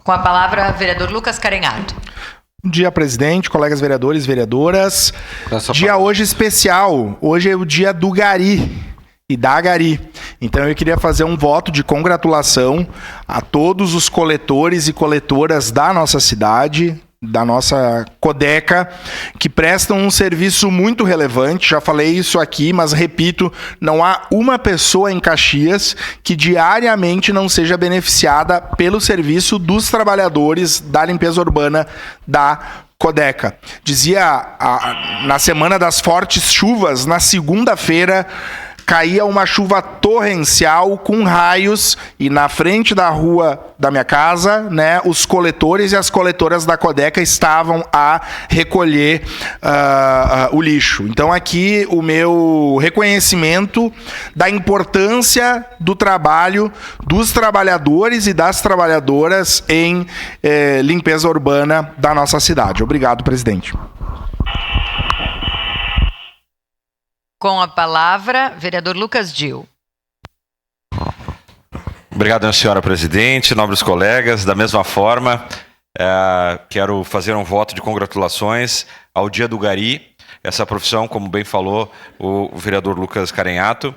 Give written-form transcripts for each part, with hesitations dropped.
Com a palavra, vereador Lucas Carenhato. Bom dia, presidente, colegas vereadores e veredoras. Dia hoje especial. Hoje é o dia do Gari e da Gari. Então eu queria fazer um voto de congratulação a todos os coletores e coletoras da nossa cidade, da nossa Codeca, que prestam um serviço muito relevante. Já falei isso aqui, mas repito, não há uma pessoa em Caxias que diariamente não seja beneficiada pelo serviço dos trabalhadores da limpeza urbana da Codeca. Dizia na semana das fortes chuvas, na segunda-feira, caía uma chuva torrencial com raios e na frente da rua da minha casa, né, os coletores e as coletoras da Codeca estavam a recolher o lixo. Então aqui o meu reconhecimento da importância do trabalho dos trabalhadores e das trabalhadoras em limpeza urbana da nossa cidade. Obrigado, presidente. Com a palavra, vereador Lucas Gil. Obrigado, senhora presidente, nobres colegas. Da mesma forma, quero fazer um voto de congratulações ao Dia do Gari. Essa profissão, como bem falou o vereador Lucas Carenhato,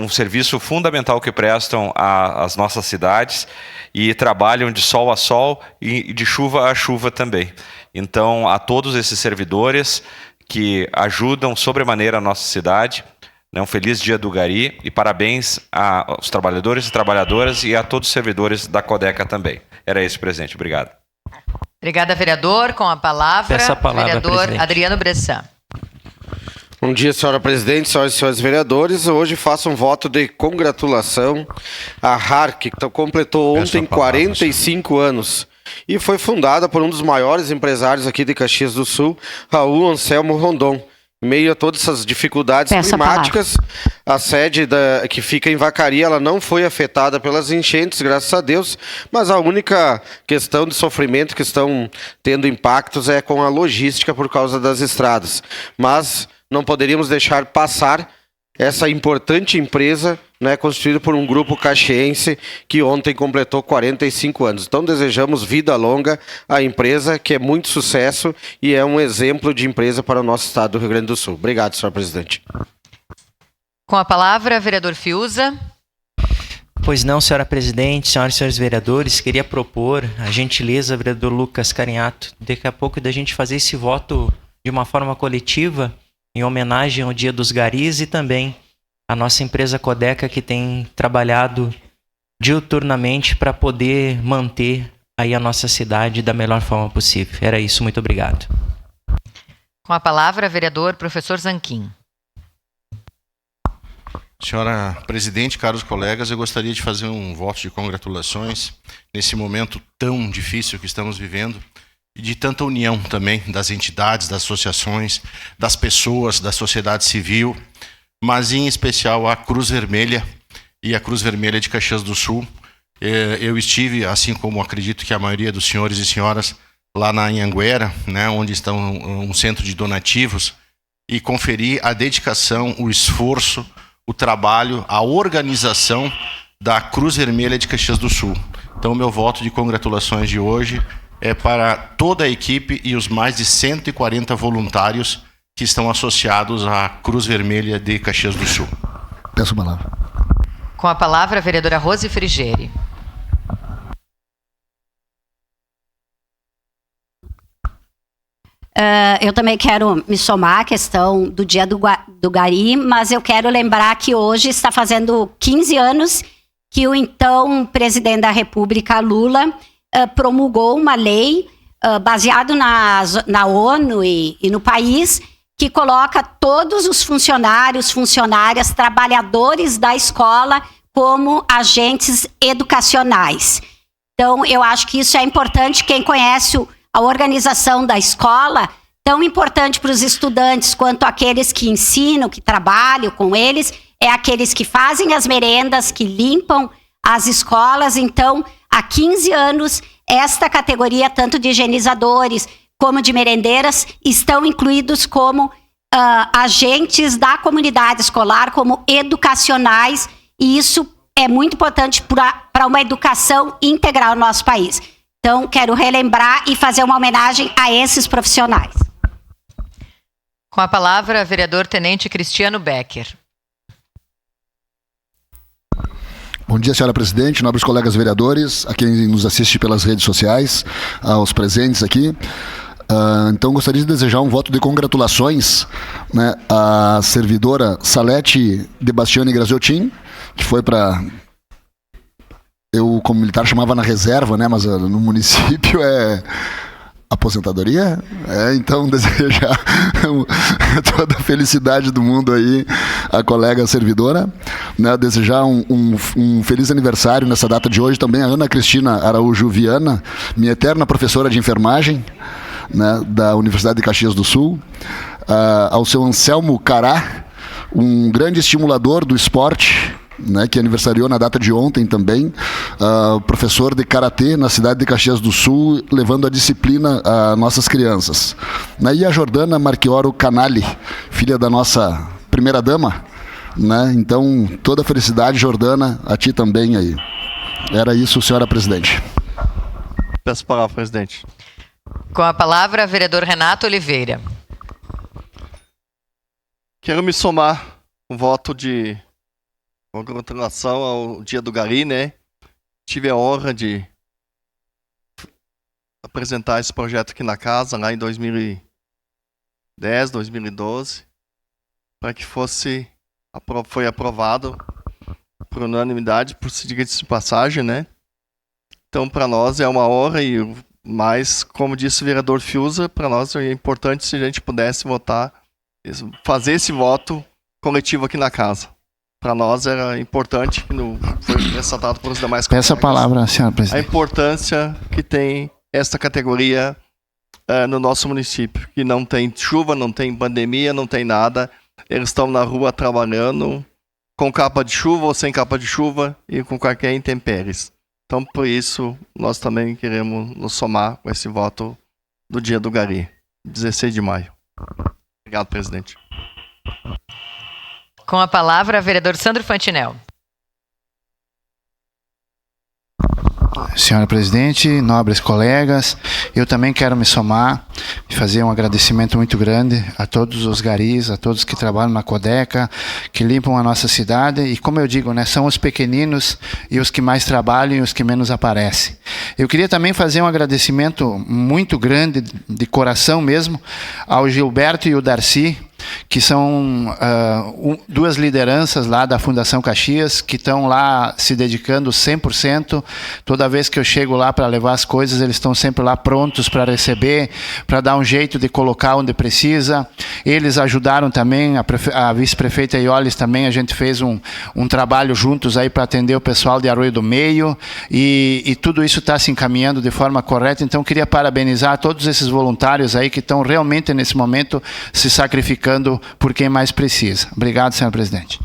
um serviço fundamental que prestam às nossas cidades e trabalham de sol a sol e de chuva a chuva também. Então, a todos esses servidores que ajudam sobremaneira a nossa cidade, né? Um feliz Dia do Gari e parabéns aos trabalhadores e trabalhadoras e a todos os servidores da Codeca também. Era isso, presidente. Obrigado. Obrigada, vereador. Com a palavra, vereador presidente Adriano Bressan. Bom dia, senhora presidente, senhoras e senhores vereadores. Hoje faço um voto de congratulação à RARC, que completou ontem 45 anos. E foi fundada por um dos maiores empresários aqui de Caxias do Sul, Raul Anselmo Rondon. Em meio a todas essas dificuldades climáticas, a sede que fica em Vacaria, ela não foi afetada pelas enchentes, graças a Deus, mas a única questão de sofrimento que estão tendo impactos é com a logística por causa das estradas. Mas não poderíamos deixar passar essa importante empresa, né, constituída por um grupo caxiense que ontem completou 45 anos. Então desejamos vida longa à empresa, que é muito sucesso e é um exemplo de empresa para o nosso estado do Rio Grande do Sul. Obrigado, senhor presidente. Com a palavra, vereador Fiuza. Pois não, senhora presidente, senhoras e senhores vereadores, queria propor a gentileza, vereador Lucas Carenhato, daqui a pouco da gente fazer esse voto de uma forma coletiva, em homenagem ao Dia dos Garis e também a nossa empresa Codeca, que tem trabalhado diuturnamente para poder manter aí a nossa cidade da melhor forma possível. Era isso, muito obrigado. Com a palavra, vereador professor Zanquim. Senhora presidente, caros colegas, eu gostaria de fazer um voto de congratulações nesse momento tão difícil que estamos vivendo, e de tanta união também das entidades, das associações, das pessoas, da sociedade civil, mas em especial a Cruz Vermelha e a Cruz Vermelha de Caxias do Sul. Eu estive, assim como acredito que a maioria dos senhores e senhoras, lá na Anhanguera, né, onde está um centro de donativos, e conferi a dedicação, o esforço, o trabalho, a organização da Cruz Vermelha de Caxias do Sul. Então, o meu voto de congratulações de hoje é para toda a equipe e os mais de 140 voluntários que estão associados à Cruz Vermelha de Caxias do Sul. Peço a palavra. Com a palavra, a vereadora Rose Frigeri. Eu também quero me somar à questão do Dia do Gari, mas eu quero lembrar que hoje está fazendo 15 anos que o então presidente da República, Lula, promulgou uma lei baseada na ONU e no país, que coloca todos os funcionários, funcionárias, trabalhadores da escola como agentes educacionais. Então, eu acho que isso é importante. Quem conhece a organização da escola, tão importante para os estudantes quanto aqueles que ensinam, que trabalham com eles, é aqueles que fazem as merendas, que limpam as escolas. Então, há 15 anos, esta categoria, tanto de higienizadores como de merendeiras, estão incluídos como agentes da comunidade escolar, como educacionais, e isso é muito importante para uma educação integral no nosso país. Então, quero relembrar e fazer uma homenagem a esses profissionais. Com a palavra, vereador Tenente Cristiano Becker. Bom dia, senhora presidente, nobres colegas vereadores, a quem nos assiste pelas redes sociais, aos presentes aqui. Então, gostaria de desejar um voto de congratulações, né, à servidora Salete de Bastiani Graziotin, que foi para... Eu, como militar, chamava na reserva, né, mas no município é... aposentadoria? Então, desejar toda a felicidade do mundo aí à colega servidora, né? Desejar um feliz aniversário nessa data de hoje também a Ana Cristina Araújo Viana, minha eterna professora de enfermagem, né, da Universidade de Caxias do Sul, ao seu Anselmo Cará, um grande estimulador do esporte, né, que aniversariou na data de ontem também, professor de karatê na cidade de Caxias do Sul, levando a disciplina a nossas crianças. E a Jordana Marchioro Canali, filha da nossa primeira-dama, né? Então, toda a felicidade, Jordana, a ti também aí. Era isso, senhora presidente. Peço a palavra, presidente. Com a palavra, vereador Renato Oliveira. Quero me somar um voto de congratulação ao Dia do Gari, né? Tive a honra de apresentar esse projeto aqui na casa, lá em 2010, 2012, para que foi aprovado por unanimidade, por diga-se de passagem, né? Então, para nós é uma honra, mas, como disse o vereador Fiuza, para nós é importante se a gente pudesse votar, fazer esse voto coletivo aqui na casa. Para nós era importante, que foi ressaltado por os demais colegas. Peço a palavra, senhora presidente. A importância que tem esta categoria no nosso município, que não tem chuva, não tem pandemia, não tem nada. Eles estão na rua trabalhando com capa de chuva ou sem capa de chuva e com qualquer intempéries. Então, por isso, nós também queremos nos somar com esse voto do Dia do Gari, 16 de maio. Obrigado, presidente. Com a palavra, vereador Sandro Fantinel. Senhora presidente, nobres colegas, eu também quero me somar e fazer um agradecimento muito grande a todos os garis, a todos que trabalham na Codeca, que limpam a nossa cidade e, como eu digo, né, são os pequeninos e os que mais trabalham e os que menos aparecem. Eu queria também fazer um agradecimento muito grande, de coração mesmo, ao Gilberto e o Darcy, que são duas lideranças lá da Fundação Caxias, que estão lá se dedicando 100%. Toda vez que eu chego lá para levar as coisas, eles estão sempre lá prontos para receber, para dar um jeito de colocar onde precisa. Eles ajudaram também, a vice-prefeita Iolis também, a gente fez um trabalho juntos aí para atender o pessoal de Arroio do Meio, e tudo isso está se encaminhando de forma correta. Então, queria parabenizar todos esses voluntários aí que estão realmente nesse momento se sacrificando por quem mais precisa. Obrigado, senhor presidente.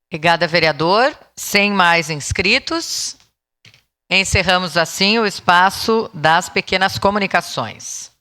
Obrigada, vereador. Sem mais inscritos, encerramos assim o espaço das pequenas comunicações.